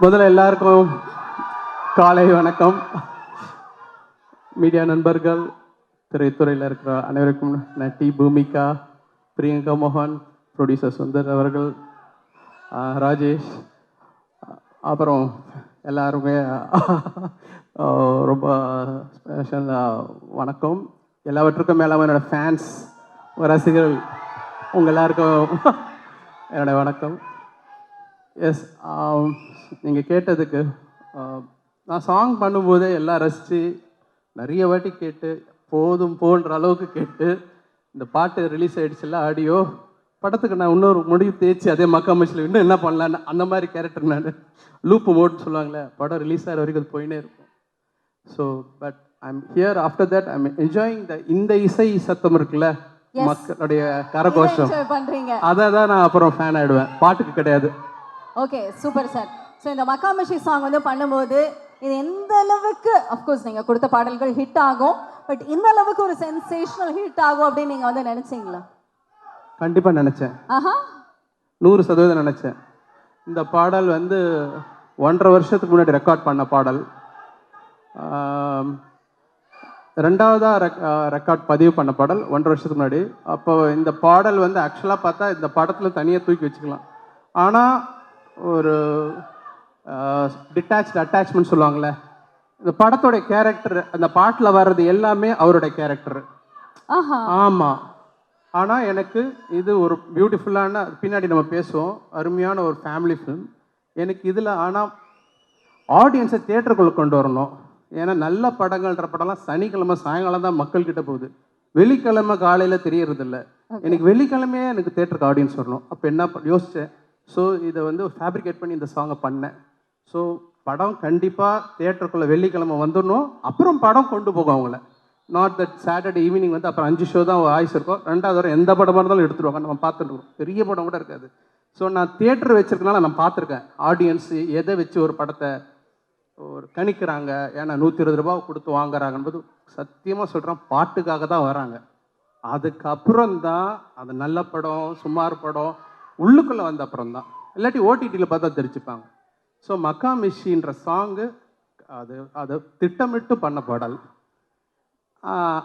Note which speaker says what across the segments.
Speaker 1: முதல்ல எல்லாருக்கும் காலை வணக்கம். மீடியா நண்பர்கள், திரைத்துறையில் இருக்கிற அனைவருக்கும் நட்டி, பூமிகா, பிரியங்கா மோகன், ப்ரொடியூசர் சுந்தர் அவர்கள், ராஜேஷ், அப்புறம் எல்லாருமே ரொம்ப ஸ்பெஷல் வணக்கம். எல்லாவற்றுக்கும் மேலாமல் என்னோடய ஃபேன்ஸ், ரசிகர்கள் உங்கள் எல்லாருக்கும் என்னோடய வணக்கம். எஸ், நீங்கள் கேட்டதுக்கு நான் சாங் பண்ணும்போதே எல்லாம் ரசித்து நிறைய வாட்டி கேட்டு போதும் போன்ற அளவுக்கு கேட்டு இந்த பாட்டு ரிலீஸ் ஆகிடுச்சுல்ல ஆடியோ படத்துக்கு நான் இன்னொரு முடிவு தேய்ச்சி அதே மக்காமச்சில் இன்னும் என்ன பண்ணலான்னு அந்த மாதிரி கேரக்டர் நான் லூப்பு மோட்னு சொல்லுவாங்களே, படம் ரிலீஸ் ஆகிற வரைக்கும் அது போயினே இருக்கும். So but I'm here after that I'm enjoying இந்த இசை சத்தம் இருக்குல்ல, மக்களுடைய கரகோஷம், அதை தான் நான் அப்புறம் ஃபேன் ஆகிடுவேன், பாட்டுக்கு கிடையாது.
Speaker 2: Okay, super sir. ஸோ இந்த மக்காமச்சி சாங் வந்து பண்ணும்போது இது எந்த அளவுக்கு, அஃப்கோர்ஸ் நீங்கள் கொடுத்த பாடல்கள் ஹிட் ஆகும், பட் இந்த அளவுக்கு ஒரு சென்சேஷனல் ஹிட் ஆகும் அப்படின்னு நீங்கள் வந்து நினச்சிங்களா?
Speaker 1: கண்டிப்பாக நினச்சேன். 100% நினச்சேன். இந்த பாடல் வந்து 1.5 வருஷத்துக்கு முன்னாடி ரெக்கார்ட் பண்ண பாடல். ரெண்டாவதாக ரெக்கார்ட் பதிவு பண்ண பாடல் 1.5 வருஷத்துக்கு முன்னாடி. அப்போ இந்த பாடல் வந்து ஆக்சுவலாக பார்த்தா இந்த படத்தில் தனியாக தூக்கி வச்சுக்கலாம். ஆனால் ஒரு டிட்டாச்டு அட்டாச்மெண்ட் சொல்லுவாங்களே, இந்த படத்தோடைய கேரக்டர் அந்த பாட்டில் வர்றது எல்லாமே அவருடைய கேரக்டர். ஆமாம். ஆனால் எனக்கு இது ஒரு பியூட்டிஃபுல்லான, பின்னாடி நம்ம பேசுவோம், அருமையான ஒரு ஃபேமிலி ஃபிலிம் எனக்கு இதில். ஆனால் ஆடியன்ஸை தியேட்டருக்குள்ளே கொண்டு வரணும். ஏன்னா நல்ல படங்கள்ன்ற படம்லாம் சனிக்கிழமை சாயங்காலம் தான் மக்கள்கிட்ட போகுது, வெள்ளிக்கிழமை காலையில் தெரியறதில்ல. எனக்கு வெள்ளிக்கிழமையே எனக்கு தியேட்டருக்கு ஆடியன்ஸ் வரணும். அப்போ என்ன யோசித்தேன், ஸோ இதை வந்து ஃபேப்ரிகேட் பண்ணி இந்த சாங்கை பண்ணேன். ஸோ படம் கண்டிப்பாக தியேட்டருக்குள்ளே வெள்ளிக்கிழமை வந்துடணும். அப்புறம் படம் கொண்டு போகும் அவங்கள. நாட் தட் சாட்டர்டே ஈவினிங் வந்து அப்புறம் 5 ஷோ தான் ஆயுஸ் இருக்கும். 2வது வாரம் எந்த படமாக இருந்தாலும் எடுத்துருவாங்க, நம்ம பார்த்துருக்கோம். பெரிய படம் கூட இருக்காது. ஸோ நான் தியேட்டர் வச்சுருக்கனால நான் பார்த்துருக்கேன் ஆடியன்ஸு எதை வச்சு ஒரு படத்தை ஒரு கணிக்கிறாங்க. ஏன்னா 120 ரூபா கொடுத்து வாங்குறாங்கன்றது சத்தியமாக சொல்கிறேன், பாட்டுக்காக தான் வராங்க. அதுக்கப்புறம் தான் அது நல்ல படம் சுமார் படம் உள்ளுக்குள்ளே வந்த அப்புறம் தான், இல்லாட்டி ஓடிடியில் பார்த்தா தெரிஞ்சுப்பாங்க. ஸோ மக்காமிஷின்ற சாங்கு அது திட்டமிட்டு பண்ண பாடல்.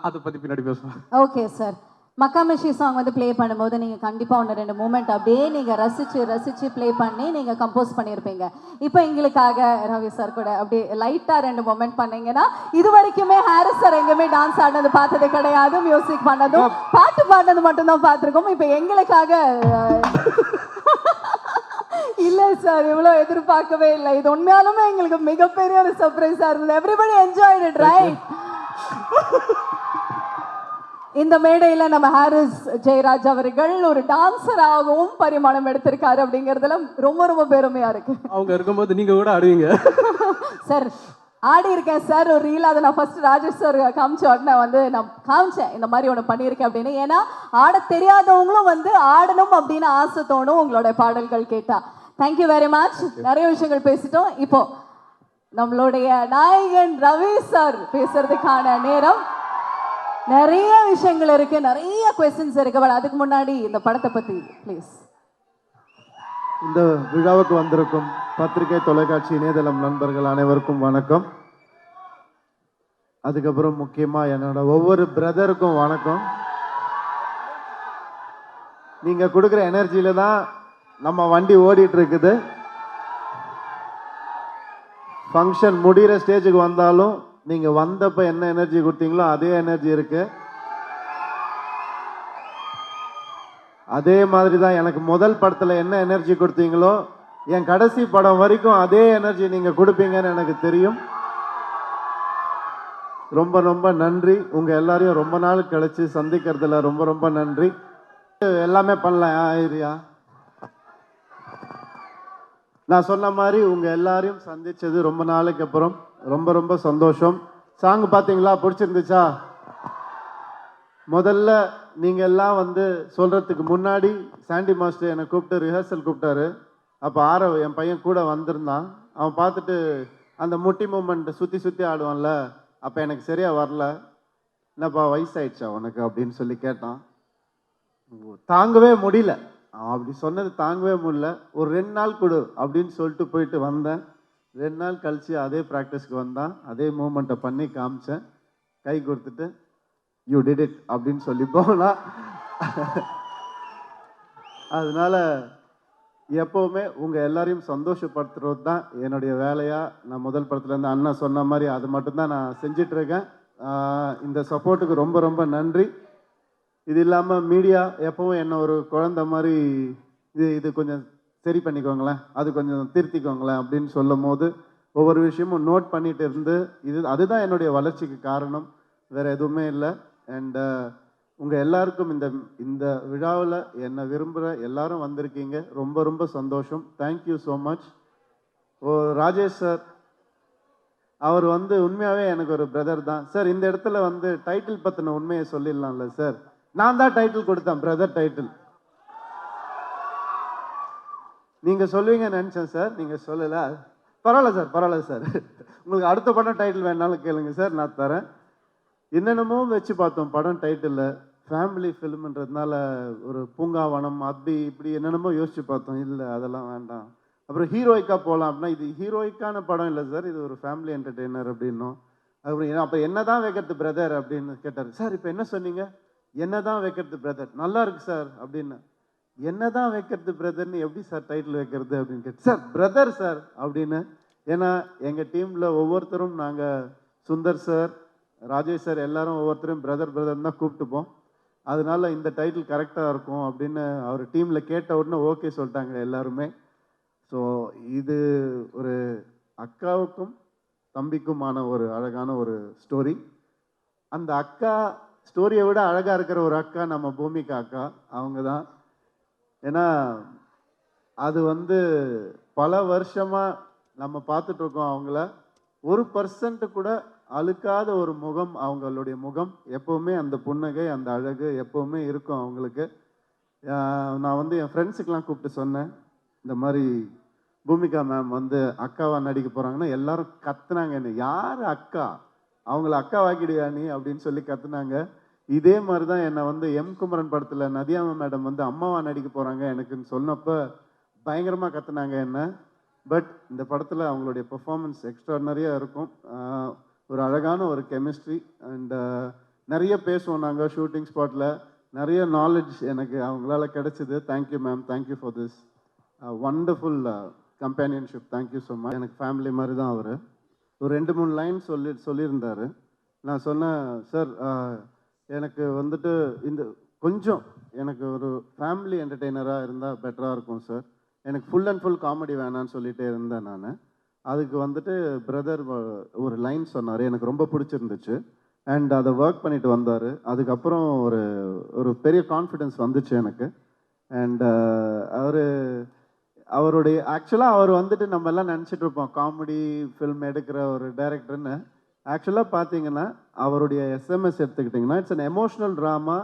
Speaker 1: அதை பற்றி பின்னாடி பேசுவேன்.
Speaker 2: ஓகே சார், மக்காமிஷி சாங் வந்து ப்ளே பண்ணும்போது நீங்கள் கண்டிப்பாக 1-2 மூமெண்ட் அப்படியே நீங்கள் ரசித்து ப்ளே பண்ணி நீங்கள் கம்போஸ் பண்ணியிருப்பீங்க. இப்போ எங்களுக்காக ரவி சார் கூட அப்படியே லைட்டாக 2 மூமெண்ட் பண்ணீங்கன்னா, இது வரைக்குமே ஹாரிஸ் சார் எங்கேயுமே டான்ஸ் ஆடினது பார்த்தது கிடையாது, மியூசிக் பண்ணதும் பாட்டு பாடினது மட்டும்தான் பார்த்துருக்கோம். இப்போ எங்களுக்காக இல்லை சார், இவ்வளோ எதிர்பார்க்கவே இல்லை. இது உண்மையாலுமே எங்களுக்கு மிகப்பெரிய ஒரு சர்ப்ரைஸாக இருந்தது. Everybody enjoyed it, right? இந்த மேடையில் நம்ம ஹாரிஸ் ஜெயராஜ் அவர்கள் ஒரு டான்ஸராகவும் பரிமாணம் எடுத்திருக்காரு அப்படிங்கிறதுல ரொம்ப ரொம்ப பெருமையா இருக்கு.
Speaker 1: அவங்க இருக்கும்போது நீங்க கூட ஆடுவீங்க
Speaker 2: சார். ஆடி இருக்கேன் சார், ஒரு ரீல். அதை நான் ஃபர்ஸ்ட் ராஜேஷ் சார் காமிச்ச உடனே வந்து நான் காமிச்சேன், இந்த மாதிரி ஒன்று பண்ணியிருக்கேன் அப்படின்னு. ஏன்னா ஆட தெரியாதவங்களும் வந்து ஆடணும் அப்படின்னு ஆசை தோணும் உங்களோட பாடல்கள் கேட்டா. Thank you very much. நிறைய விஷயங்கள் பேசிட்டோம். இப்போ நம்மளுடைய நாயகன் ரவி சார் பேசுறதுக்கான நேரம். நிறைய விஷயங்கள் இருக்கு, நிறைய क्वेश्चंस இருக்கு. பட் அதுக்கு முன்னாடி இந்த படத்தை பத்தி ப்ளீஸ்.
Speaker 3: இந்த விழாவுக்கு வந்திருக்கும் பத்திரிகை, தொலைக்காட்சி, இணையதளம் நண்பர்கள் அனைவருக்கும் வணக்கம். அதுக்கப்புறம் முக்கியமாக என்னோட ஒவ்வொரு பிரதருக்கும் வணக்கம். நீங்கள் கொடுக்குற எனர்ஜியில தான் நம்ம வண்டி ஓடிட்டு இருக்குது. ஃபங்க்ஷன் முடிகிற ஸ்டேஜுக்கு வந்தாலும் நீங்கள் வந்தப்போ என்ன எனர்ஜி கொடுத்தீங்களோ அதே எனர்ஜி இருக்கு. அதே மாதிரி தான் எனக்கு முதல் படத்தில் என்ன எனர்ஜி கொடுத்தீங்களோ என் கடைசி படம் வரைக்கும் அதே எனர்ஜி நீங்கள் கொடுப்பீங்கன்னு எனக்கு தெரியும். ரொம்ப ரொம்ப நன்றி. உங்கள் எல்லாரையும் ரொம்ப நாள் கழிச்சு சந்திக்கிறதுல ரொம்ப ரொம்ப நன்றி. எல்லாமே பண்ணலாம் ஐரியா. நான் சொன்ன மாதிரி உங்கள் எல்லாரையும் சந்திச்சது ரொம்ப நாளைக்கு அப்புறம் ரொம்ப ரொம்ப சந்தோஷம். சாங் பார்த்தீங்களா? பிடிச்சிருந்துச்சா? முதல்ல நீங்கள் எல்லாம் வந்து சொல்கிறதுக்கு முன்னாடி சாண்டி மாஸ்டர் என்னை கூப்பிட்டு ரிஹர்சல் கூப்பிட்டாரு. அப்போ ஆரவ் என் பையன் கூட வந்திருந்தான். அவன் பார்த்துட்டு அந்த முட்டி மூமெண்ட் சுற்றி ஆடுவான்ல, அப்போ எனக்கு சரியாக வரல. என்னப்பா வயசாயிடுச்சா உனக்கு அப்படின்னு சொல்லி கேட்டான். தாங்கவே முடியல. அப்படி சொன்னது தாங்கவே முடியல. ஒரு 2 நாள் கொடு அப்படின்னு சொல்லிட்டு போயிட்டு வந்தேன். 2 நாள் கழிச்சு அதே ப்ராக்டிஸ்க்கு வந்தான், அதே மூமெண்ட்டை பண்ணி காமிச்சேன், கை கொடுத்துட்டு யூ டிட் இட் அப்படின்னு சொல்லி போனா. அதனால எப்போவுமே உங்கள் எல்லாரையும் சந்தோஷப்படுத்துறது தான் என்னுடைய வேலையாக நான் முதல் படத்துலேருந்து அண்ணா சொன்ன மாதிரி அது மட்டும்தான் நான் செஞ்சிட்ருக்கேன். இந்த சப்போர்ட்டுக்கு ரொம்ப ரொம்ப நன்றி. இது இல்லாமல் மீடியா எப்போவும் என்ன ஒரு குழந்தை மாதிரி இது கொஞ்சம் சரி பண்ணிக்கோங்களேன், அது கொஞ்சம் திருத்திக்கோங்களேன் அப்படின்னு சொல்லும் போது ஒவ்வொரு விஷயமும் நோட் பண்ணிட்டு இருந்து அதுதான் என்னுடைய வளர்ச்சிக்கு காரணம், வேறு எதுவுமே இல்லை. அண்ட் உங்கள் எல்லாருக்கும் இந்த விழாவில் என்னை விரும்புகிற எல்லாரும் வந்திருக்கீங்க, ரொம்ப ரொம்ப சந்தோஷம். Thank you so much. Rajesh sir அவர் உண்மையாகவே எனக்கு ஒரு பிரதர் தான் சார். இந்த இடத்துல டைட்டில் பற்றின உண்மையை சொல்லிடலாம்ல சார். நான் தான் டைட்டில் கொடுத்தேன், பிரதர் டைட்டில். நீங்கள் சொல்லுவீங்கன்னு நினச்சேன் சார், நீங்கள் சொல்லலை. பரவாயில்ல சார். உங்களுக்கு அடுத்த படம் டைட்டில் வேணாலும் கேளுங்க சார், நான் தரேன். என்னென்னமோ வச்சு பார்த்தோம் படம் டைட்டிலில், ஃபேமிலி ஃபிலிம்ன்றதுனால ஒரு பூங்காவனம் அப்படி இப்படி என்னென்னமோ யோசிச்சு பார்த்தோம். இல்லை அதெல்லாம் வேண்டாம். அப்புறம் ஹீரோயிக்காக போகலாம் அப்படின்னா இது ஹீரோயிக்கான படம் இல்லை சார், இது ஒரு ஃபேமிலி என்டர்டெய்னர் அப்படின்னும். அப்புறம் அப்போ என்ன தான் வைக்கிறது பிரதர் அப்படின்னு கேட்டார். சார் இப்போ என்ன சொன்னீங்க? என்ன தான் வைக்கிறது பிரதர், நல்லா இருக்கு சார் அப்படின்னு. என்ன தான் வைக்கிறது பிரதர்னு எப்படி சார் டைட்டில் வைக்கிறது அப்படின்னு கேட்டு, சார் பிரதர் சார் அப்படின்னு. ஏன்னா எங்கள் டீமில் ஒவ்வொருத்தரும் நாங்கள் சுந்தர் சார், ராஜேஷ் சார் எல்லாரும் ஒவ்வொருத்தரும் பிரதர் தான் கூப்பிட்டுப்போம். அதனால இந்த டைட்டில் கரெக்டாக இருக்கும் அப்படின்னு அவர் டீமில் கேட்ட உடனே ஓகே சொல்லிட்டாங்க எல்லாருமே. ஸோ இது ஒரு அக்காவுக்கும் தம்பிக்குமான ஒரு அழகான ஒரு ஸ்டோரி. அந்த அக்கா ஸ்டோரியை விட அழகாக இருக்கிற ஒரு அக்கா நம்ம பூமிகா அக்கா, அவங்க தான். ஏன்னா அது பல வருஷமாக நம்ம பார்த்துட்ருக்கோம் அவங்கள. 1% கூட அழுக்காத ஒரு முகம் அவங்களுடைய முகம். எப்போவுமே அந்த புன்னகை, அந்த அழகு எப்போவுமே இருக்கும் அவங்களுக்கு. நான் என் ஃப்ரெண்ட்ஸுக்கெலாம் கூப்பிட்டு சொன்னேன், இந்த மாதிரி பூமிகா மேம் அக்காவா நடிக்க போகிறாங்கன்னா எல்லாரும் கத்துனாங்க. என்ன யார் அக்கா, அவங்கள அக்கா வாக்கிடுயா நீ அப்படின்னு சொல்லி கத்துனாங்க. இதே மாதிரி தான் என்னை எம் குமரன் படத்தில் நதியாமா மேடம் அம்மாவா நடிக்க போகிறாங்க எனக்குன்னு சொன்னப்போ பயங்கரமாக கத்துனாங்க என்ன. பட் இந்த படத்தில் அவங்களுடைய பெர்ஃபார்மன்ஸ் எக்ஸ்ட்ராடனரியாக இருக்கும். ஒரு அழகான ஒரு கெமிஸ்ட்ரி அண்ட் நிறைய பேசுவோம் நாங்கள் ஷூட்டிங் ஸ்பாட்டில். நிறைய நாலேஜ் எனக்கு அவங்களால கிடைச்சிது. Thank you ma'am, thank you for this wonderful companionship. Thank you so much. எனக்கு ஃபேமிலி மாதிரி தான் அவர். ஒரு 2-3 லைன் சொல்லியிருந்தார். நான் சொன்னேன், சார் எனக்கு இந்த கொஞ்சம் எனக்கு ஒரு ஃபேமிலி என்டர்டெய்னராக இருந்தால் பெட்டராக இருக்கும் சார், எனக்கு ஃபுல் அண்ட் ஃபுல் காமெடி வேணான்னு சொல்லிகிட்டே இருந்தேன் நான். அதுக்கு பிரதர் ஒரு லைன் சொன்னார், எனக்கு ரொம்ப பிடிச்சிருந்துச்சு. அண்ட் அதை ஒர்க் பண்ணிட்டு வந்தார். அதுக்கப்புறம் ஒரு பெரிய கான்ஃபிடென்ஸ் வந்துச்சு எனக்கு. அண்ட் அவருடைய ஆக்சுவலாக அவர் நம்ம எல்லாம் நினச்சிட்டு இருப்போம் காமெடி ஃபில்ம் எடுக்கிற ஒரு டைரக்டர்னு. ஆக்சுவலாக பார்த்தீங்கன்னா அவருடைய எஸ்எம்எஸ் எடுத்துக்கிட்டிங்கன்னா it's an emotional drama,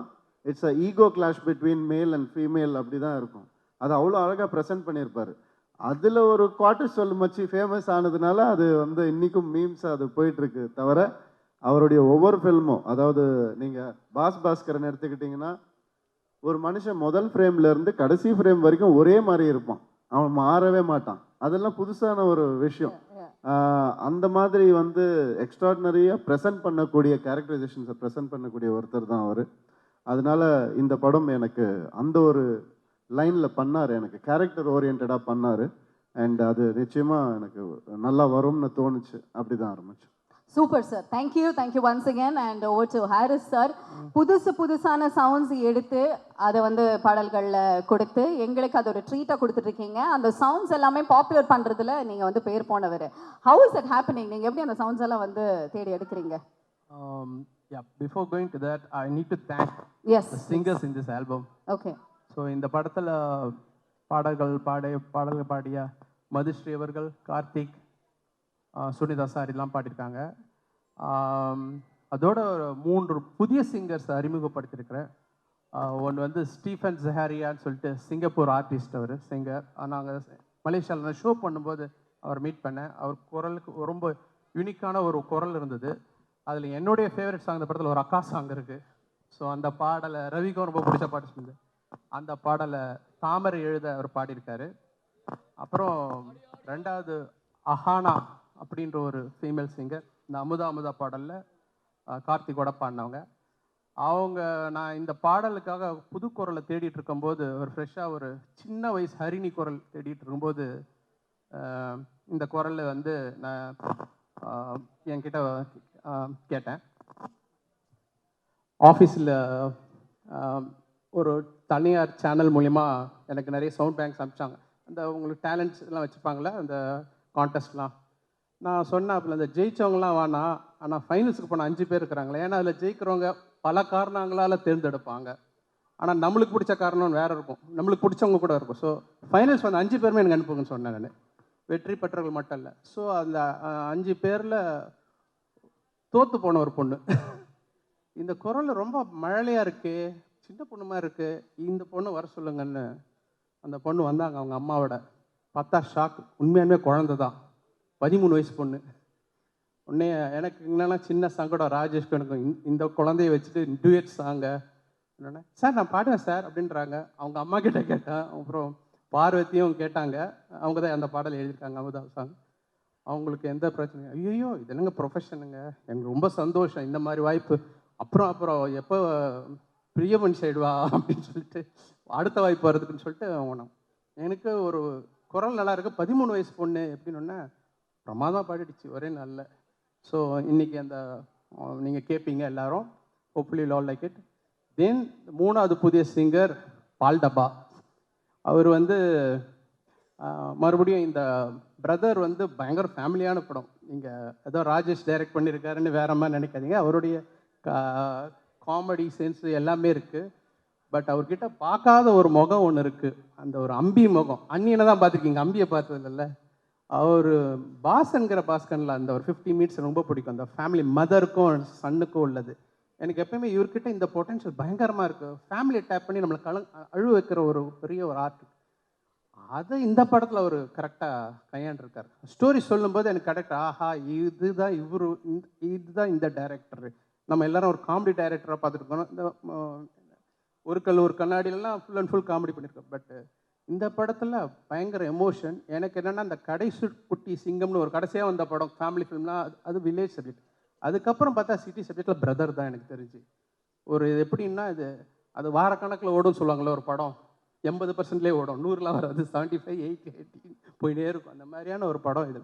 Speaker 3: it's a ego clash between male and female, அப்படி தான் இருக்கும். அது அவ்வளோ அழகாக ப்ரெசென்ட் பண்ணியிருப்பார். அதில் ஒரு குவார்ட்டர் சொல்லு மச்சி ஃபேமஸ் ஆனதுனால அது இன்றைக்கும் மீம்ஸ் அது போயிட்டுருக்கு. தவிர அவருடைய ஒவ்வொரு ஃபில்மும், அதாவது நீங்கள் பாஸ்கரன் எடுத்துக்கிட்டிங்கன்னா ஒரு மனுஷன் முதல் ஃப்ரேம்லேருந்து கடைசி ஃப்ரேம் வரைக்கும் ஒரே மாதிரி இருப்பான், அவன் மாறவே மாட்டான். அதெல்லாம் புதுசான ஒரு விஷயம். அந்த மாதிரி எக்ஸ்ட்ராடினரியாக ப்ரெசென்ட் பண்ணக்கூடிய கேரக்டரைசேஷன்ஸை ப்ரெசென்ட் பண்ணக்கூடிய ஒருத்தர் தான் அவர். அதனால இந்த படம் எனக்கு அந்த ஒரு லைனில் பண்ணார், எனக்கு கேரக்டர் ஓரியன்டாக பண்ணார். அண்ட் அது நிச்சயமாக எனக்கு நல்லா வரும்னு தோணுச்சு. அப்படி தான் ஆரம்பிச்சு.
Speaker 2: Super sir, thank you once again. And over to Harris sir. புதுசான சவுண்ட்ஸ் எடுத்து அதை பாடல்களில் கொடுத்து எங்களுக்கு அது ஒரு ட்ரீட்டாக கொடுத்துட்ருக்கீங்க. அந்த சவுண்ட்ஸ் எல்லாமே பாப்புலர் பண்ணுறதுல நீங்கள் பேர் போனவர். How is it happening? நீங்கள் எப்படி அந்த சவுண்ட்ஸ் எல்லாம் தேடி எடுக்கிறீங்க?
Speaker 1: Yeah, before going to that, I need to thank the singers in this album.
Speaker 2: Okay.
Speaker 1: So இந்த படத்தில் பாடல்கள் பாடிய மதுஸ்ரீ அவர்கள், கார்த்திக், சுனிதா சார் எல்லாம் பாடியிருக்காங்க. அதோட 3 புதிய சிங்கர்ஸ் அறிமுகப்படுத்தியிருக்கிறேன். ஒன்று ஸ்டீஃபன் ஜஹாரியான்னு சொல்லிட்டு சிங்கப்பூர் ஆர்டிஸ்ட், அவர் சிங்கர். நாங்கள் மலேசியாவில் ஷோ பண்ணும்போது அவர் மீட் பண்ணேன். அவர் குரலுக்கு ரொம்ப யூனிக்கான ஒரு குரல் இருந்தது. அதில் என்னுடைய ஃபேவரட் சாங் இந்த படத்தில் ஒரு அக்கா சாங் இருக்குது. ஸோ அந்த பாடலை ரவிக்கும் ரொம்ப பிடிச்ச பாட்டு சொன்னது. அந்த பாடலை தாமரை எழுத அவர் பாடியிருக்காரு. அப்புறம் 2வது அஹானா அப்படின்ற ஒரு ஃபீமேல் சிங்கர், இந்த அமுதா அமுதா பாடலில் கார்த்திகோட பாடினவங்க. அவங்க நான் இந்த பாடலுக்காக புது குரலை தேடிட்டு இருக்கும்போது, ஒரு ஃப்ரெஷ்ஷாக ஒரு சின்ன வயசு ஹரிணி குரல் தேடிட்டு இருக்கும்போது இந்த குரலை வந்து நான் என்கிட்ட கேட்டேன். ஆஃபீஸில் ஒரு தனியார் சேனல் மூலிமா எனக்கு நிறைய சவுண்ட் பேங்க்ஸ் அனுப்பிச்சாங்க. அந்த உங்களுக்கு டேலண்ட்ஸ் எல்லாம் வச்சுப்பாங்களே அந்த கான்டெஸ்ட்லாம். நான் சொன்னேன் அப்போ அந்த ஜெயித்தவங்களாம் வேணாம், ஆனால் ஃபைனல்ஸுக்கு போன 5 பேர் இருக்கிறாங்களே, ஏன்னா அதில் ஜெயிக்கிறவங்க பல காரணங்களால் தேர்ந்தெடுப்பாங்க. ஆனால் நம்மளுக்கு பிடிச்ச காரணம் வேறு இருக்கும், நம்மளுக்கு பிடிச்சவங்க கூட இருக்கும். ஸோ ஃபைனல்ஸ் வந்து 5 பேருமே எனக்கு அனுப்புங்கன்னு சொன்னேன் நான். வெற்றி பெற்றவர்கள் மட்டும் இல்லை. ஸோ அந்த 5 பேரில் தோற்று போன ஒரு பொண்ணு, இந்த குரல் ரொம்ப மழலையாக இருக்கு, சின்ன பொண்ணுமா இருக்கு, இந்த பொண்ணு வர சொல்லுங்கன்னு அந்த பொண்ணு வந்தாங்க அவங்க அம்மாவோட. பார்த்தா ஷாக், உண்மையாலுமே குழந்தை தான், 13 வயசு பொண்ணு. உடனே எனக்கு என்னன்னா சின்ன சங்கடம், ராஜேஷ்க்கு எனக்கும் இந்த குழந்தைய வச்சுட்டு டூயட் சாங்க என்னென்ன சார் நான் பாடுவேன் சார் அப்படின்றாங்க. அவங்க அம்மா கிட்ட கேட்டேன், அப்புறம் பார்வதியும் கேட்டாங்க, அவங்க தான் அந்த பாடல் எழுதியிருக்காங்க அமுதா சாங். அவங்களுக்கு எந்த பிரச்சனையும், ஐயோ இது என்னங்க ப்ரொஃபஷனுங்க, எனக்கு ரொம்ப சந்தோஷம் இந்த மாதிரி வாய்ப்பு. அப்புறம் எப்போ பிரியமன் சைடு வா அப்படின்னு சொல்லிட்டு அடுத்த வாய்ப்பு வருதுக்குன்னு சொல்லிட்டு அவங்க எனக்கு ஒரு குரல் நல்லா இருக்கு, 13 வயசு பொண்ணு எப்படின்னு பிரமாதம் பாடிடுச்சு ஒரே நாளில். ஸோ இன்னைக்கு அந்த நீங்கள் கேட்பீங்க எல்லாரும், hopefully you all like it. Then 3வது புதிய சிங்கர் பால் டப்பா. அவர் வந்து மறுபடியும் இந்த பிரதர் வந்து பயங்கர ஃபேமிலியான படம். நீங்கள் ஏதோ ராஜேஷ் டைரக்ட் பண்ணியிருக்காருன்னு வேற மாதிரி நினைக்காதீங்க, அவருடைய காமெடி சென்ஸ் எல்லாமே இருக்குது. பட் அவர்கிட்ட பார்க்காத ஒரு முகம் ஒன்று இருக்குது, அந்த ஒரு அம்பி முகம். அண்ணியனை தான் பார்த்துருக்கீங்க, அம்பியை பார்த்தது இல்லைல்ல. அவர் பாஸ்ங்கிற பாஸ்கனில் அந்த ஒரு 50 மினிட்ஸ் ரொம்ப பிடிக்கும், அந்த ஃபேமிலி மதருக்கும் சன்னுக்கும் உள்ளது. எனக்கு எப்பயுமே இவர்கிட்ட இந்த பொட்டன்ஷியல் பயங்கரமாக இருக்குது. ஃபேமிலியை டேப் பண்ணி நம்மளை அழுவ வைக்கிற ஒரு பெரிய ஒரு ஆர்ட், அதை இந்த படத்தில் அவர் கரெக்டாக கையாண்டிருக்கார். ஸ்டோரி சொல்லும்போது எனக்கு கரெக்ட், ஆஹா இதுதான் இதுதான் இந்த டைரக்டர். நம்ம எல்லாரும் ஒரு காமெடி டைரக்டராக பார்த்துருக்கோம், இந்த ஒரு கண்ணாடியிலலாம் ஃபுல் அண்ட் ஃபுல் காமெடி பண்ணியிருக்கோம். பட் இந்த படத்தில் பயங்கர எமோஷன். எனக்கு என்னென்னா அந்த கடைசி குட்டி சிங்கம்னு ஒரு கடைசியாக வந்த படம் ஃபேமிலி ஃபிலிம்லாம், அது வில்லேஜ் சப்ஜெக்ட். அதுக்கப்புறம் பார்த்தா சிட்டி சப்ஜெக்டில் பிரதர் தான் எனக்கு தெரிஞ்சு. ஒரு இது எப்படின்னா அது வாரக்கணக்கில் ஓடும்னு சொல்லுவாங்களே, ஒரு படம் 80%லேயே ஓடும், 100லாம் வராது, 75, 80, 80 போயிட்டே இருக்கும். அந்த மாதிரியான ஒரு படம் இது.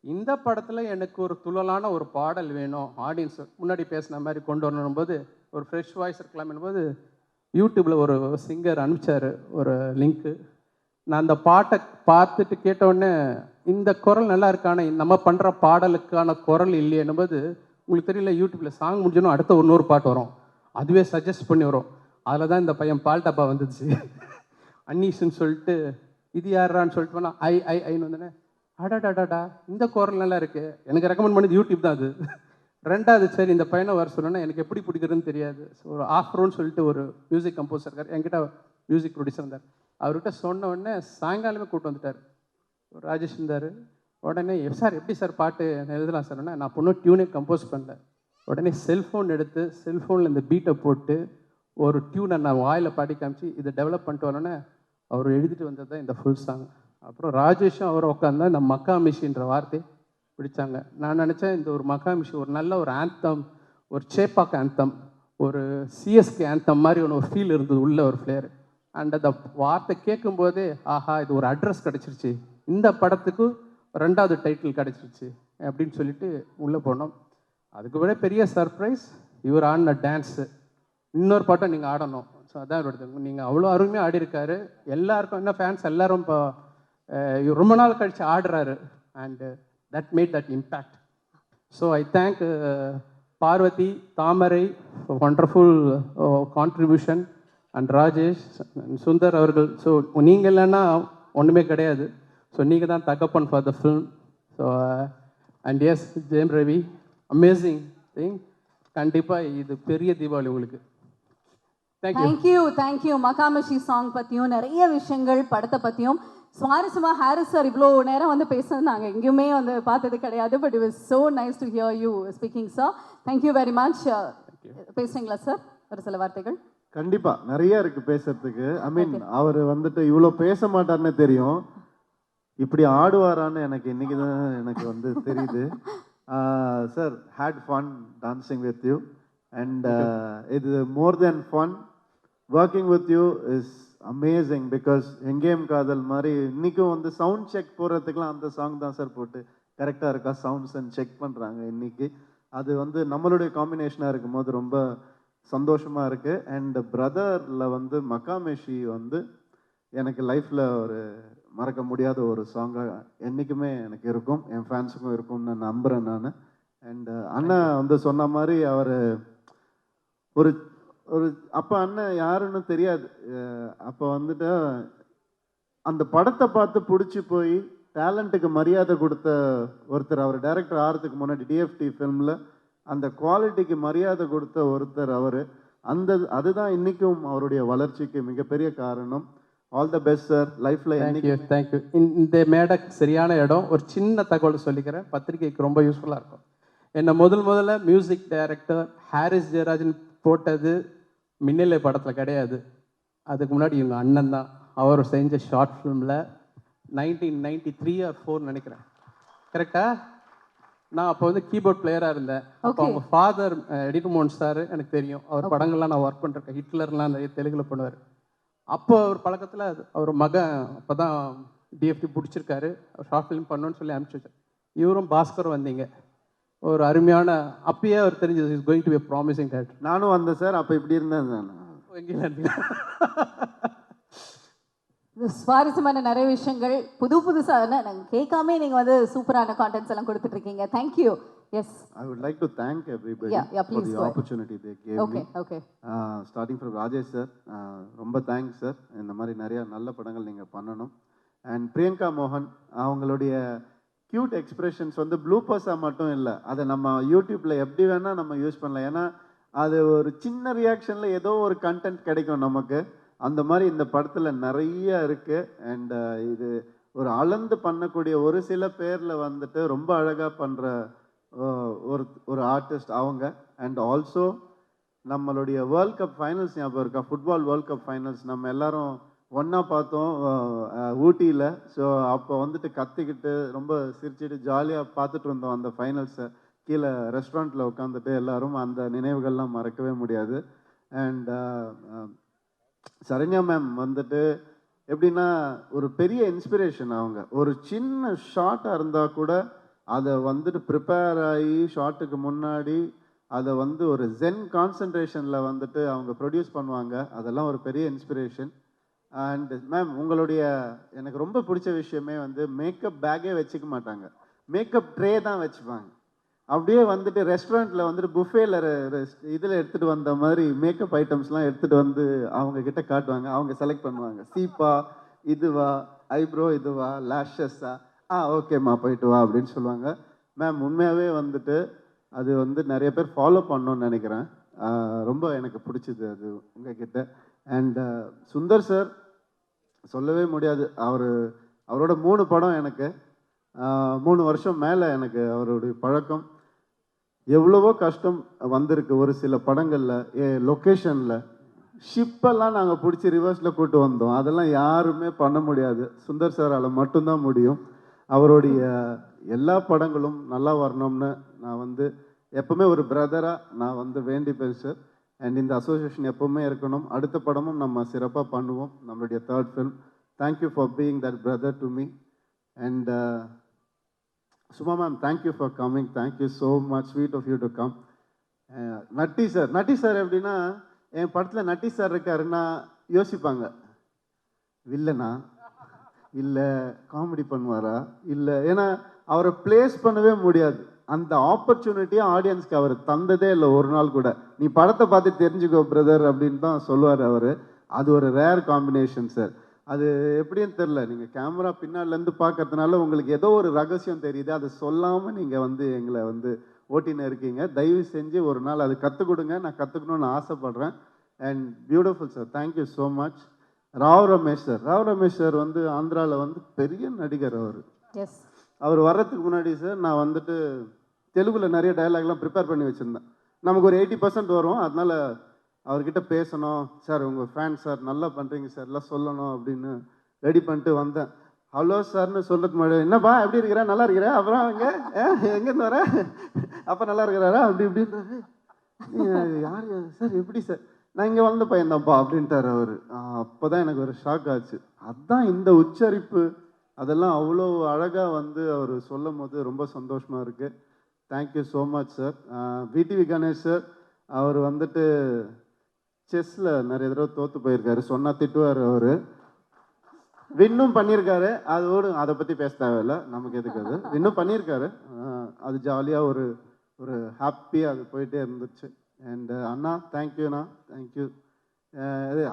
Speaker 1: இந்த படத்தில் எனக்கு ஒரு துள்ளலான ஒரு பாடல் வேணும், ஆடியன்ஸ் முன்னாடி பேசின மாதிரி கொண்டு வரணும்போது ஒரு ஃப்ரெஷ் வாய்ஸ் இருக்கலாம்னும் போது யூடியூப்பில் ஒரு சிங்கர் அனுப்பிச்சார் ஒரு லிங்க்கு. நான் அந்த பாட்டை பார்த்துட்டு கேட்டவுடனே இந்த குரல் நல்லா இருக்கான, நம்ம பண்ணுற பாடலுக்கான குரல் இல்லையேன்னும் போது, உங்களுக்கு தெரியல யூடியூப்பில் சாங் முடிஞ்சோன்னா அடுத்த இன்னொரு பாட்டு வரும், அதுவே சஜஸ்ட் பண்ணி வரும். அதில் தான் இந்த பையன் பால் டப்பா வந்துச்சு. அன்னீஸ்ன்னு சொல்லிட்டு இது யாரான்னு சொல்லிட்டு போனால் ஐன்னு வந்தோடனே அடாடாடாடா இந்த குரல் நல்லா இருக்குது, எனக்கு ரெக்கமெண்ட் பண்ணது யூடியூப் தான் அது. 2வது சரி இந்த பையனை வர சொன்னோன்னா எனக்கு எப்படி பிடிக்கிறதுன்னு தெரியாது. ஸோ ஒரு ஆஃப்ரோன்னு சொல்லிட்டு ஒரு மியூசிக் கம்போசர் இருக்கார், என்கிட்ட மியூசிக் ப்ரொடியூசர் இருந்தார். அவர்கிட்ட சொன்ன உடனே சாயங்காலமே கூப்பிட்டு வந்துட்டார். ராஜேஷ் இருந்தார். உடனே சார் எப்படி சார் பாட்டு எழுதலாம் சார்? நான் பொண்ணு டியூனே கம்போஸ் பண்ணல. உடனே செல்ஃபோன் எடுத்து செல்ஃபோனில் இந்த பீட்டை போட்டு ஒரு டியூனை நான் வாயில் பாடி காமிச்சு இதை டெவலப் பண்ணிட்டு வரணுன்னே அவர் எழுதிட்டு வந்தது தான் இந்த ஃபுல் சாங். அப்புறம் ராஜேஷும் அவர் உட்காந்தா இந்த மக்கா மிஷின்ற வார்த்தை பிடிச்சாங்க. நான் நினச்சேன் இந்த ஒரு மக்கா மிஷி ஒரு நல்ல ஒரு ஆந்தம், ஒரு சேப்பாக் ஆந்தம், ஒரு சிஎஸ்கே ஆந்தம் மாதிரி ஒன்று ஒரு ஃபீல் இருந்தது, உள்ள ஒரு ஃப்ளேர். அண்ட் அந்த வார்த்தை கேட்கும்போதே ஆஹா இது ஒரு அட்ரஸ் கிடச்சிருச்சு, இந்த படத்துக்கு 2வது டைட்டில் கிடச்சிருச்சு அப்படின்னு சொல்லிட்டு உள்ளே போனோம். அதுக்கு விட பெரிய சர்ப்ரைஸ், இவர் ஆடின டான்ஸு. இன்னொரு பாட்டை நீங்கள் ஆடணும். ஸோ அதான் இவருது. நீங்கள் அவ்வளோ அருமையாக ஆடிருக்காரு. எல்லாருக்கும் என்ன ஃபேன்ஸ் எல்லாரும் இப்போ ரொம்ப நாள் கழித்து ஆடுறாரு. And that made that impact. So I thank Parvathi, Thamarai, wonderful contribution, and Rajesh, Sundar அவர்கள். ஸோ நீங்கள் இல்லைன்னா ஒன்றுமே கிடையாது. ஸோ நீங்கள் தான் தகப்பன் for the film. So and yes Jayam Ravi, amazing thing. கண்டிப்பாக இது பெரிய தீபாவளி உங்களுக்கு.
Speaker 2: தேங்க்யூ. மகாமிஷி சாங் பற்றியும் நிறைய விஷயங்கள், படத்தை பற்றியும் சுவாரஸ்யமாக ஹாரிஸ் சார் இவ்வளோ நேரம் வந்து பேசுறது நாங்கள் எங்கேயுமே வந்து பார்த்தது கிடையாது. But it was so nice to hear you speaking sir. Thank you very much. பேசுறீங்களா சார் ஒரு சில வார்த்தைகள்?
Speaker 3: கண்டிப்பா, நிறைய இருக்கு பேசுறதுக்கு. ஐ மீன் அவர் வந்துட்டு இவ்வளோ பேச மாட்டார்னே தெரியும். இப்படி ஆடுவாரான்னு எனக்கு இன்னைக்கு தான் எனக்கு வந்து தெரியுது. Sir had fun dancing with you and இது more than fun working with you is amazing because எங்கேயும் காதல் மாதிரி இன்னைக்கும் வந்து சவுண்ட் செக் போடுறதுக்குலாம் அந்த சாங் தான் சார் போட்டு கரெக்டாக இருக்கா சவுண்ட்ஸ் அண்ட் செக் பண்ணுறாங்க இன்னைக்கு. அது வந்து நம்மளுடைய காம்பினேஷனாக இருக்கும்போது ரொம்ப சந்தோஷமாக இருக்குது. அண்ட் பிரதரில் வந்து மக்காமேஷி வந்து எனக்கு லைஃப்பில் ஒரு மறக்க முடியாத ஒரு சாங்காக என்றைக்குமே எனக்கு இருக்கும், என் ஃபேன்ஸுக்கும் இருக்கும்னு நம்புகிறேன் நான். அண்ட் அண்ணன் வந்து சொன்ன மாதிரி அவர் ஒரு ஒரு அப்போ அண்ணன் யாருன்னு தெரியாது. அப்போ வந்துட்டு அந்த படத்தை பார்த்து பிடிச்சி போய் டேலண்ட்டுக்கு மரியாதை கொடுத்த ஒருத்தர் அவர். டைரக்டர் ஆகிறதுக்கு முன்னாடி டிஎஃப்டி ஃபிலிமில் அந்த குவாலிட்டிக்கு மரியாதை கொடுத்த ஒருத்தர் அவர். அதுதான் இன்றைக்கும் அவருடைய வளர்ச்சிக்கு மிகப்பெரிய காரணம். ஆல் த பெஸ்ட் சார் லைஃப்பில்.
Speaker 1: தேங்க்யூ. இந்த மேடை சரியான இடம். ஒரு சின்ன தகவல் சொல்லிக்கிறேன், பத்திரிகைக்கு ரொம்ப யூஸ்ஃபுல்லாக இருக்கும். என்னை முதல்ல மியூசிக் டைரக்டர் ஹாரிஸ் ஜெயராஜன் போட்டது மின்னலை படத்தில் கிடையாது, அதுக்கு முன்னாடி இவங்க அண்ணன் தான். அவர் செஞ்ச ஷார்ட் ஃபிலிமில் 1993 or 4 நினைக்கிறேன், கரெக்டா? நான் அப்போ வந்து கீபோர்ட் பிளேயராக இருந்தேன். அப்போ அவங்க ஃபாதர் எடிட்டர் மோகன் சார் எனக்கு தெரியும், அவர் படங்கள்லாம் நான் ஒர்க் பண்ணிருக்கேன். ஹிட்லர்லாம் நிறைய தெலுங்குல பண்ணுவார். அப்போ அவர் பழக்கத்தில் அவர் மகன் அப்போ தான் டிஎஃப்டி பிடிச்சிருக்காரு, ஷார்ட் ஃபிலிம் பண்ணணும்னு சொல்லி அனுப்பிச்சி வச்சார். இவரும் பாஸ்கர் வந்தீங்க, ஒரு அருமையான அப்பயே அவர் தெரிஞ்சது is going to be promising director.
Speaker 3: நானும் வந்தேன் சார், அப்போ இப்படி இருந்தேன் நான்.
Speaker 1: எங்கேயும் இருந்தீங்க.
Speaker 2: சுவாரஸ்யமான நிறைய விஷயங்கள் புதுசாக நாங்கள் கேட்காம நீங்கள் வந்து சூப்பரான கான்டென்ட்ஸ் எல்லாம் கொடுத்துட்டு இருக்கீங்க. Thank you. Yes,
Speaker 3: I would like to thank everybody for the opportunity they gave me.
Speaker 2: Okay.
Speaker 3: Starting from Rajesh sir, ரொம்ப தேங்க்ஸ் சார். இந்த மாதிரி நிறைய நல்ல படங்கள் நீங்கள் பண்ணணும். அண்ட் பிரியங்கா மோகன் அவங்களுடைய க்யூட் எக்ஸ்பிரஷன்ஸ் வந்து ப்ளூபர்ஸாக மட்டும் இல்லை, அதை நம்ம யூடியூப்பில் எப்படி வேணால் நம்ம யூஸ் பண்ணலாம். ஏன்னா அது ஒரு சின்ன ரியாக்ஷனில் ஏதோ ஒரு கண்டென்ட் கிடைக்கும் நமக்கு. அந்த மாதிரி இந்த படத்தில் நிறைய இருக்குது. அண்ட் இது ஒரு அளந்து பண்ணக்கூடிய ஒரு சில பேரில் வந்துட்டு ரொம்ப அழகாக பண்ணுற ஒரு ஆர்டிஸ்ட் அவங்க. அண்ட் ஆல்சோ நம்மளுடைய வேர்ல்ட் கப் ஃபைனல்ஸ் ஞாபகம் இருக்கா? ஃபுட்பால் வேர்ல்ட் கப் ஃபைனல்ஸ் நம்ம எல்லாரும் ஒன்றா பார்த்தோம் ஊட்டியில். ஸோ அப்போ வந்துட்டு கத்திக்கிட்டு ரொம்ப சிரிச்சுட்டு ஜாலியாக பார்த்துட்டு இருந்தோம் அந்த ஃபைனல்ஸை. கீழே ரெஸ்டாரண்ட்டில் உட்காந்துட்டு எல்லாரும் அந்த நினைவுகள்லாம் மறக்கவே முடியாது. அண்ட் சரண்யா மேம் வந்துட்டு எப்படின்னா ஒரு பெரிய இன்ஸ்பிரேஷன். அவங்க ஒரு சின்ன ஷார்ட்டாக இருந்தால் கூட அதை வந்துட்டு ப்ரிப்பேர் ஆகி ஷார்ட்டுக்கு முன்னாடி அதை வந்து ஒரு ஜென் கான்சன்ட்ரேஷனில் வந்துட்டு அவங்க ப்ரொடியூஸ் பண்ணுவாங்க. அதெல்லாம் ஒரு பெரிய இன்ஸ்பிரேஷன். அண்ட் மேம் உங்களுடைய எனக்கு ரொம்ப பிடிச்ச விஷயமே வந்து மேக்கப் பேக்கே வச்சுக்க மாட்டாங்க, மேக்கப் ட்ரே தான் வச்சுப்பாங்க. அப்படியே வந்துட்டு ரெஸ்டாரண்ட்டில் வந்துட்டு புஃபேல இதில் எடுத்துகிட்டு வந்த மாதிரி மேக்கப் ஐட்டம்ஸ்லாம் எடுத்துகிட்டு வந்து அவங்க கிட்ட காட்டுவாங்க. அவங்க செலக்ட் பண்ணுவாங்க, சீப்பா இதுவா, ஐப்ரோ இதுவா, லேஷஸா, ஓகேம்மா போயிட்டு வா அப்படின்னு சொல்லுவாங்க. மேம் உண்மையாகவே வந்துட்டு அது வந்து நிறைய பேர் ஃபாலோ பண்ணணும்னு நினைக்கிறேன். ரொம்ப எனக்கு பிடிச்சிது அது உங்ககிட்ட. அண்ட் சுந்தர் சார் சொல்லவே முடியாது. அவரோட 3 படம் எனக்கு 3 வருஷம் மேலே எனக்கு அவருடைய பழக்கம். எவ்வளவோ கஷ்டம் வந்திருக்கு ஒரு சில படங்களில். லொக்கேஷனில் ஷிப்பெல்லாம் நாங்கள் பிடிச்சி ரிவர்ஸில் கூட்டு வந்தோம். அதெல்லாம் யாருமே பண்ண முடியாது, சுந்தர் சாரால் மட்டும்தான் முடியும். அவருடைய எல்லா படங்களும் நல்லா வரணும்னு நான் வந்து எப்பவுமே ஒரு பிரதராக நான் வந்து வேண்டிப்பேன் சார். அண்ட் இந்த அசோசியேஷன் எப்பவுமே இருக்கணும். அடுத்த படமும் நம்ம சிறப்பாக பண்ணுவோம், நம்மளுடைய 3rd film. Thank you for being that brother to me. And Suma ma'am, thank you for coming. Thank you so much, sweet of you to come. Natty sir எப்படின்னா என் படத்தில் நட்டி சார் இருக்காருன்னா யோசிப்பாங்க, வில்லனா இல்லை காமெடி பண்ணுவாரா இல்லை, ஏன்னா அவரை பிளேஸ் பண்ணவே முடியாது. அந்த ஆப்பர்ச்சுனிட்டியை ஆடியன்ஸ்க்கு அவர் தந்ததே இல்லை ஒரு நாள் கூட. நீ படத்தை பார்த்து தெரிஞ்சுக்கோ பிரதர் அப்படின்னு தான் சொல்லுவார் அவர். அது ஒரு ரேர் காம்பினேஷன் சார். அது எப்படின்னு தெரில, நீங்கள் கேமரா பின்னாலேருந்து பார்க்கறதுனால உங்களுக்கு ஏதோ ஒரு ரகசியம் தெரியுது, அதை சொல்லாமல் நீங்கள் வந்து எங்களை வந்து ஓட்டின்னு இருக்கீங்க. தயவு செஞ்சு ஒரு நாள் அது கற்றுக் கொடுங்க, நான் கற்றுக்கணுன்னு ஆசைப்பட்றேன். And beautiful sir, thank you so much. Rao Ramesh sir வந்து ஆந்திராவில் வந்து பெரிய நடிகர் அவர். அவர் வர்றதுக்கு முன்னாடி சார் நான் வந்துட்டு தெலுங்குல நிறைய டயலாக்லாம் ப்ரிப்பேர் பண்ணி வச்சுருந்தேன். நமக்கு ஒரு 80% வரும், அதனால் அவர்கிட்ட பேசணும் சார், உங்கள் ஃபேன் சார், நல்லா பண்ணுறீங்க சார், எல்லாம் சொல்லணும் அப்படின்னு ரெடி பண்ணிட்டு வந்தேன். ஹலோ சார்னு சொல்றதுக்கு முன்னாடி என்னப்பா எப்படி இருக்கிற நல்லா இருக்கிற அப்புறம் எங்கேருந்து வர அப்பா நல்லா இருக்கிறாரா அப்படி இப்படின்றாரு. யார் சார் எப்படி சார் நான் இங்கே வளர்ந்த பையன்தான்ப்பா அப்படின்ட்டார் அவர். அப்போ தான் எனக்கு ஒரு ஷாக் ஆச்சு. அதுதான் இந்த உச்சரிப்பு அதெல்லாம் அவ்வளோ அழகாக வந்து அவர் சொல்லும் போது ரொம்ப சந்தோஷமாக இருக்குது. Thank you so much sir. VTV Ganesh sir அவர் வந்துட்டு செஸ்ஸில் நிறைய தடவை தோற்று போயிருக்காரு, சொன்னால் திட்டுவார் அவர். வின்னும் பண்ணியிருக்காரு, அதோடு அதை பற்றி பேச தேவையில்லை, நமக்கு எதுக்கு அது. வின்னும் பண்ணியிருக்காரு, அது ஜாலியாக ஒரு ஒரு ஹாப்பியாக அது போயிட்டே இருந்துச்சு. அண்ட் அண்ணா தேங்க்யூண்ணா, தேங்க்யூ.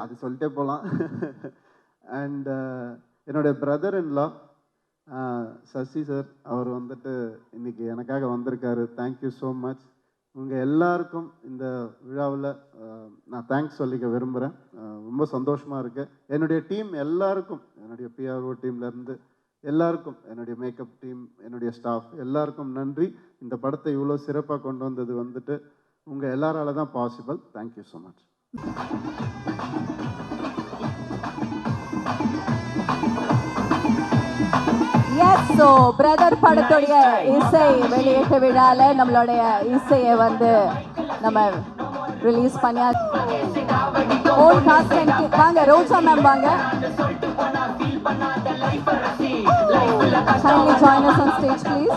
Speaker 3: அது சொல்லிட்டே போகலாம். அண்ட் என்னுடைய பிரதர் இன்லா சசி சார் அவர் வந்துட்டு இன்னைக்கு எனக்காக வந்திருக்காரு. Thank you so much. உங்கள் எல்லாருக்கும் இந்த விழாவில் நான் தேங்க்ஸ் சொல்லிக்க விரும்புகிறேன். ரொம்ப சந்தோஷமாக இருக்கு. என்னுடைய டீம் எல்லாருக்கும், என்னுடைய பிஆர்ஓ டீம்லேருந்து எல்லாருக்கும், என்னுடைய மேக்கப் டீம், என்னுடைய ஸ்டாஃப் எல்லாருக்கும் நன்றி. இந்த படத்தை இவ்வளோ சிறப்பாக கொண்டு வந்தது வந்துட்டு உங்கள் எல்லாரால தான் possible. Thank you so much.
Speaker 2: Yes, so brother படத்துடைய இசை வெளியீட்டு விழால நம்மளுடைய இசையை வந்து நம்ம ரிலீஸ் பண்ணியா. ஓல்ட் காஸ்ட் வாங்க, ரோஜா மேம் வாங்க. Kindly join us on stage, please.